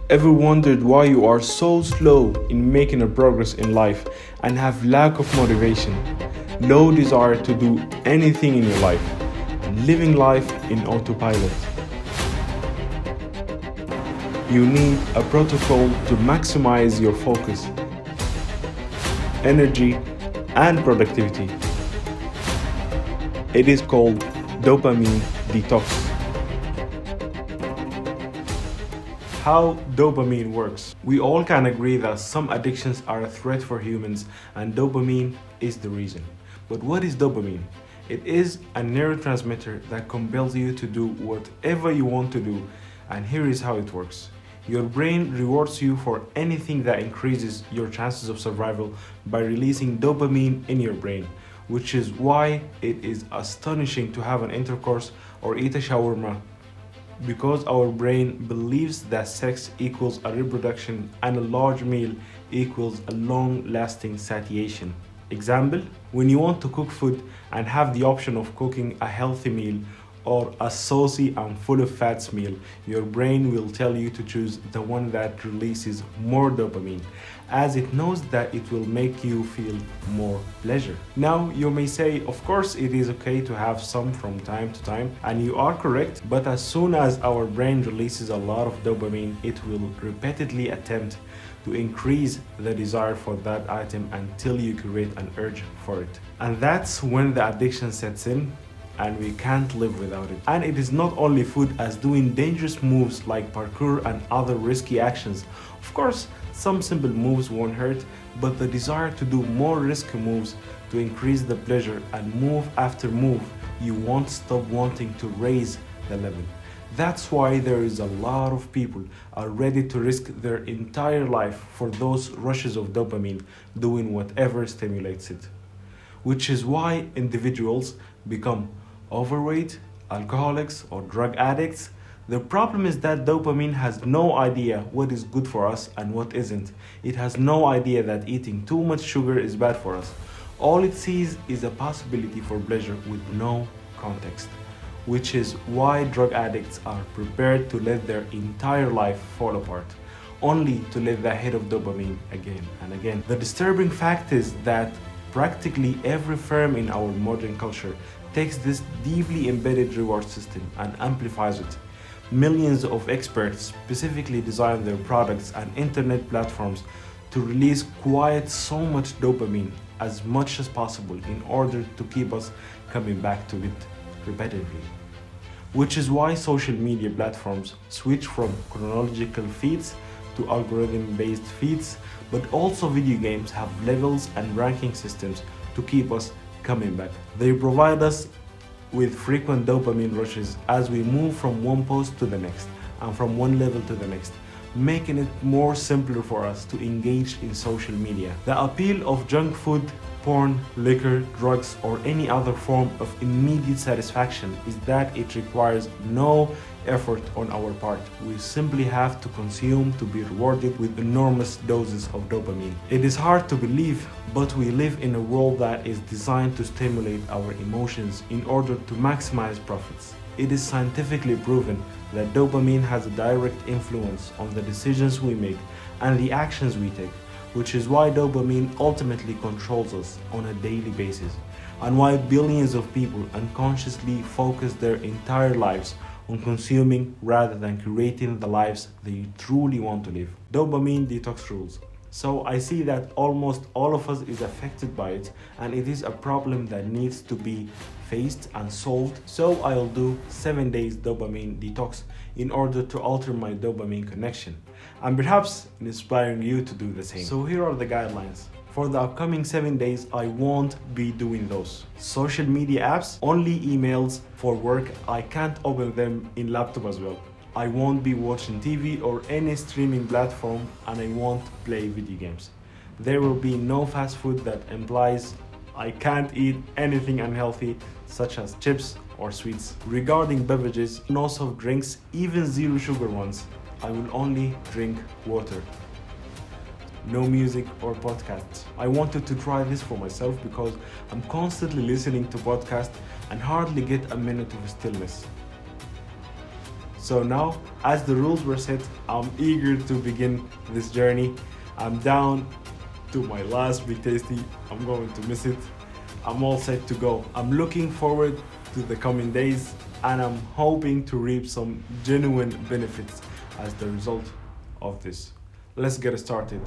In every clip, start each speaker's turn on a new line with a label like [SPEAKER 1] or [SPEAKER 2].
[SPEAKER 1] Ever wondered why you are so slow in making a progress in life and have lack of motivation, low desire to do anything in your life, and living life in autopilot? You need a protocol to maximize your focus, energy, and productivity. It is called Dopamine Detox. How dopamine works. We all can agree that some addictions are a threat for humans, and dopamine is the reason. But what is dopamine? It is a neurotransmitter that compels you to do whatever you want to do, and here is how it works. Your brain rewards you for anything that increases your chances of survival by releasing dopamine in your brain, which is why it is astonishing to have an intercourse or eat a shawarma, because our brain believes that sex equals a reproduction and a large meal equals a long-lasting satiation. Example, when you want to cook food and have the option of cooking a healthy meal or a saucy and full of fats meal, your brain will tell you to choose the one that releases more dopamine, as it knows that it will make you feel more pleasure. Now, you may say, of course it is okay to have some from time to time, and you are correct, but as soon as our brain releases a lot of dopamine, it will repeatedly attempt to increase the desire for that item until you create an urge for it. And that's when the addiction sets in, and we can't live without it. And it is not only food, as doing dangerous moves like parkour and other risky actions. Of course, some simple moves won't hurt, but the desire to do more risky moves to increase the pleasure, and move after move, you won't stop wanting to raise the level. That's why there is a lot of people are ready to risk their entire life for those rushes of dopamine, doing whatever stimulates it. Which is why individuals become overweight, alcoholics, or drug addicts. The problem is that dopamine has no idea what is good for us and what isn't. It has no idea that eating too much sugar is bad for us. All it sees is a possibility for pleasure with no context. Which is why drug addicts are prepared to let their entire life fall apart, only to let the hit of dopamine again and again. The disturbing fact is that practically every firm in our modern culture takes this deeply embedded reward system and amplifies it. Millions of experts specifically design their products and internet platforms to release quite so much dopamine as much as possible in order to keep us coming back to it repetitively. Which is why social media platforms switch from chronological feeds to algorithm-based feeds, but also video games have levels and ranking systems to keep us coming back. They provide us with frequent dopamine rushes as we move from one post to the next and from one level to the next, making it more simpler for us to engage in social media. The appeal of junk food, porn, liquor, drugs, or any other form of immediate satisfaction is that it requires no effort on our part. We simply have to consume to be rewarded with enormous doses of dopamine. It is hard to believe, but we live in a world that is designed to stimulate our emotions in order to maximize profits. It is scientifically proven that dopamine has a direct influence on the decisions we make and the actions we take, which is why dopamine ultimately controls us on a daily basis, and why billions of people unconsciously focus their entire lives on consuming rather than creating the lives they truly want to live. Dopamine detox rules. So I see that almost all of us is affected by it, and it is a problem that needs to be faced and solved. So I'll do 7 days dopamine detox in order to alter my dopamine connection, and perhaps inspiring you to do the same. So here are the guidelines. For the upcoming 7 days, I won't be doing those. Social media apps, only emails for work. I can't open them in laptop as well. I won't be watching TV or any streaming platform, and I won't play video games. There will be no fast food that implies I can't eat anything unhealthy such as chips or sweets. Regarding beverages, no soft drinks, even zero sugar ones. I will only drink water. No music or podcasts. I wanted to try this for myself because I'm constantly listening to podcasts and hardly get a minute of stillness. So now, as the rules were set, I'm eager to begin this journey. I'm down to my last big tasty. I'm going to miss it. I'm all set to go. I'm looking forward to the coming days, and I'm hoping to reap some genuine benefits as the result of this. Let's get started.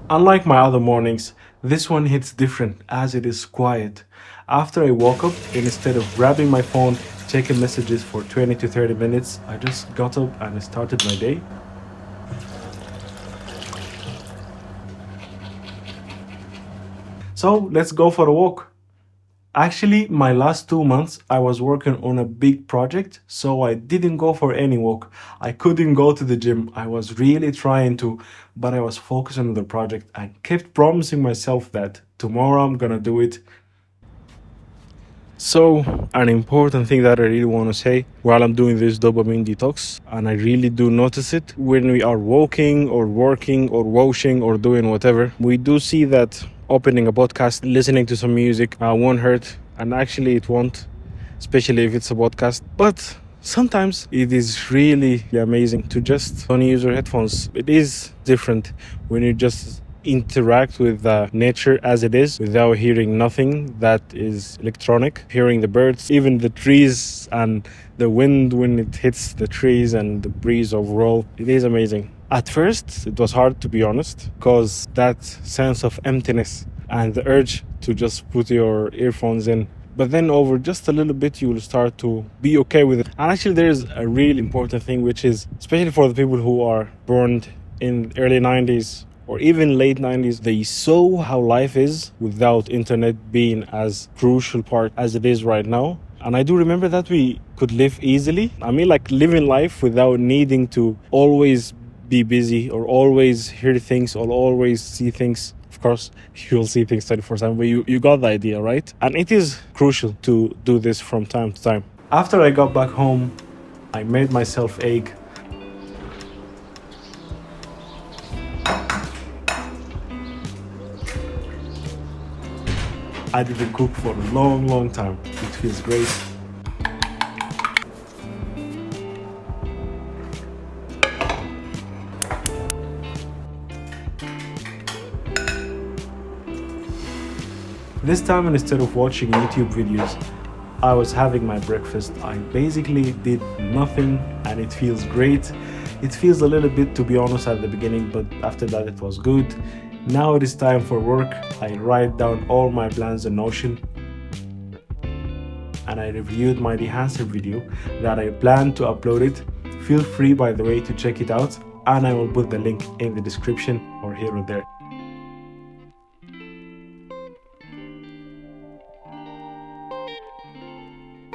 [SPEAKER 1] Unlike my other mornings, this one hits different as it is quiet. After I woke up, instead of grabbing my phone, checking messages for 20 to 30 minutes, I just got up and started my day. So let's go for a walk. Actually, my last 2 months, I was working on a big project, so I didn't go for any walk. I couldn't go to the gym. I was really trying to, but I was focused on the project and kept promising myself that tomorrow I'm gonna do it. So, an important thing that I really want to say while I'm doing this dopamine detox, and I really do notice it when we are walking or working or washing or doing whatever, we do see that opening a podcast, listening to some music won't hurt, and actually it won't, especially if it's a podcast. But sometimes it is really amazing to just only use your headphones. It is different when you just interact with nature as it is without hearing nothing that is electronic, hearing the birds, even the trees and the wind when it hits the trees and the breeze overall. It is amazing. At first it was hard, to be honest, because that sense of emptiness and the urge to just put your earphones in, but then over just a little bit you will start to be okay with it. And actually there's a really important thing, which is especially for the people who are born in early 90s or even late 90s, they saw how life is without internet being as crucial part as it is right now. And I do remember that we could live easily. I mean, like living life without needing to always be busy or always hear things or always see things. Of course, you'll see things 24/7, but you got the idea, right? And it is crucial to do this from time to time. After I got back home, I made myself egg. I didn't cook for a long time. It feels great. This time, instead of watching YouTube videos, I was having my breakfast. I basically did nothing and it feels great. It feels a little bit, to be honest, at the beginning, but after that it was good. Now it is time for work. I write down all my plans in Notion, and I reviewed my enhancer video that I plan to upload it. Feel free, by the way, to check it out, and I will put the link in the description or here or there.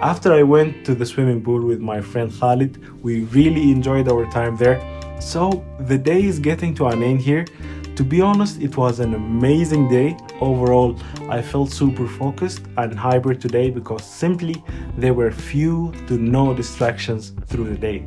[SPEAKER 1] After I went to the swimming pool with my friend Khalid, we really enjoyed our time there. So the day is getting to an end here. To be honest, it was an amazing day. Overall, I felt super focused and hyper today because simply there were few to no distractions through the day.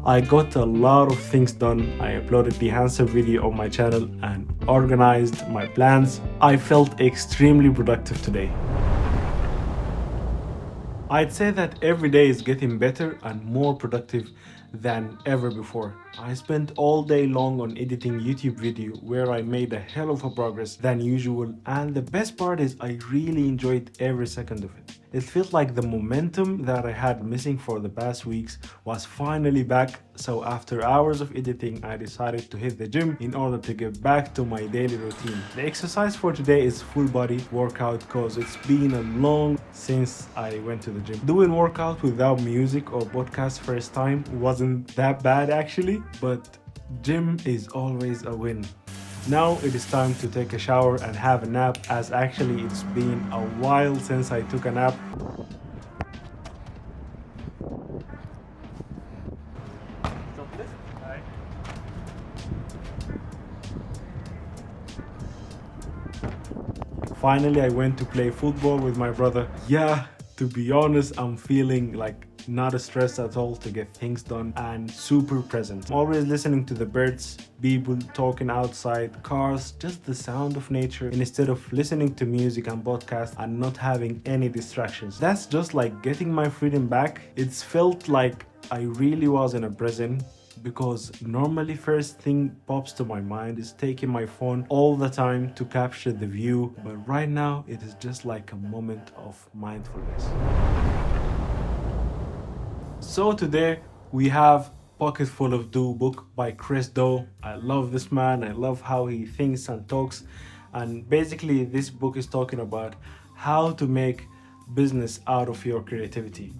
[SPEAKER 1] I got a lot of things done. I uploaded the enhancer video on my channel and organized my plans. I felt extremely productive today. I'd say that every day is getting better and more productive than ever before. I spent all day long on editing YouTube video where I made a hell of a progress than usual, and the best part is I really enjoyed every second of it. It felt like the momentum that I had missing for the past weeks was finally back, so after hours of editing I decided to hit the gym in order to get back to my daily routine. The exercise for today is full body workout because it's been a long since I went to the gym. Doing workout without music or podcast first time wasn't that bad actually, but gym is always a win. Now it is time to take a shower and have a nap, as actually it's been a while since I took a nap. Finally, I went to play football with my brother. Yeah, to be honest, I'm feeling like not stressed at all to get things done, and super present. I'm always listening to the birds, people talking outside, cars, just the sound of nature instead of listening to music and podcasts and not having any distractions. That's just like getting my freedom back. It's felt like I really was in a prison, because normally first thing pops to my mind is taking my phone all the time to capture the view, but right now it is just like a moment of mindfulness. So today we have Pocket Full of Do book by Chris Do. I love this man. I love how he thinks and talks. And basically this book is talking about how to make business out of your creativity.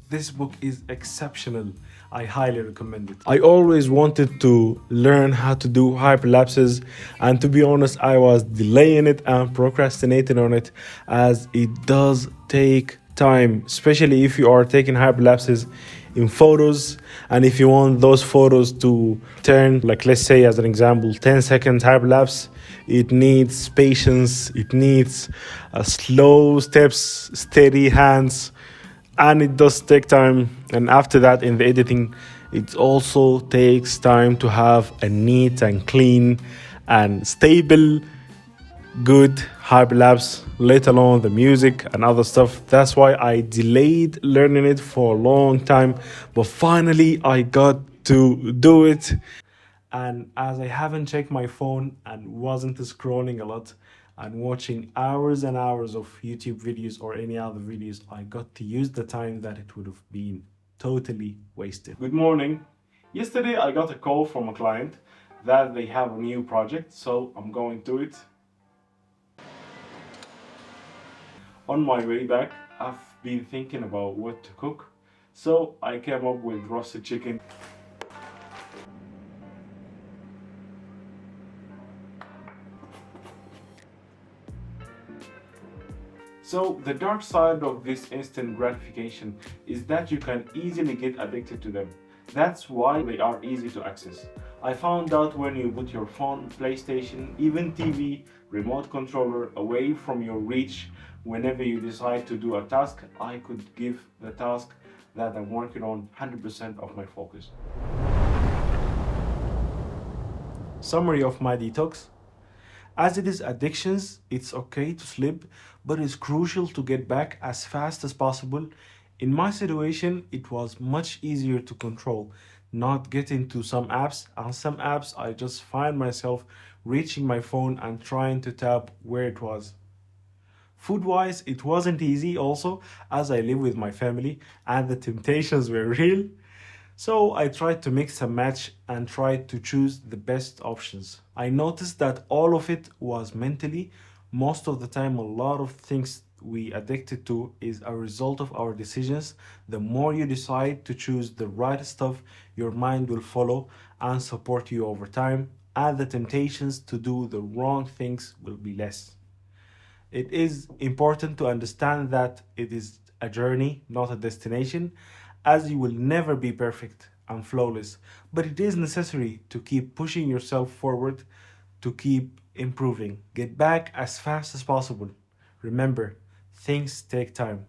[SPEAKER 1] This book is exceptional. I highly recommend it. I always wanted to learn how to do hyperlapses, and to be honest, I was delaying it and procrastinating on it, as it does take time, especially if you are taking hyperlapses in photos, and if you want those photos to turn, like let's say as an example 10 seconds hyperlapse, it needs patience, it needs slow steps, steady hands, and it does take time. And after that, in the editing, it also takes time to have a neat and clean and stable good hyperlapse, let alone the music and other stuff. That's why I delayed learning it for a long time, but finally I got to do it. And as I haven't checked my phone and wasn't scrolling a lot and watching hours and hours of YouTube videos or any other videos, I got to use the time that it would have been totally wasted. Good morning. Yesterday I got a call from a client that they have a new project, so I'm going to it. On my way back, I've been thinking about what to cook, so I came up with roasted chicken. So the dark side of this instant gratification is that you can easily get addicted to them. That's why they are easy to access. I found out when you put your phone, PlayStation, even TV, remote controller away from your reach, whenever you decide to do a task, I could give the task that I'm working on 100% of my focus. Summary of my detox. As it is addictions, it's okay to slip, but it's crucial to get back as fast as possible. In my situation, it was much easier to control, not get into some apps. On some apps, I just find myself reaching my phone and trying to tap where it was. Food-wise, it wasn't easy also, as I live with my family and the temptations were real. So I tried to mix and match and tried to choose the best options. I noticed that all of it was mentally. Most of the time, a lot of things we addicted to is a result of our decisions. The more you decide to choose the right stuff, your mind will follow and support you over time, and the temptations to do the wrong things will be less. It is important to understand that it is a journey, not a destination, as you will never be perfect and flawless, but it is necessary to keep pushing yourself forward, to keep improving. Get back as fast as possible. Remember, things take time.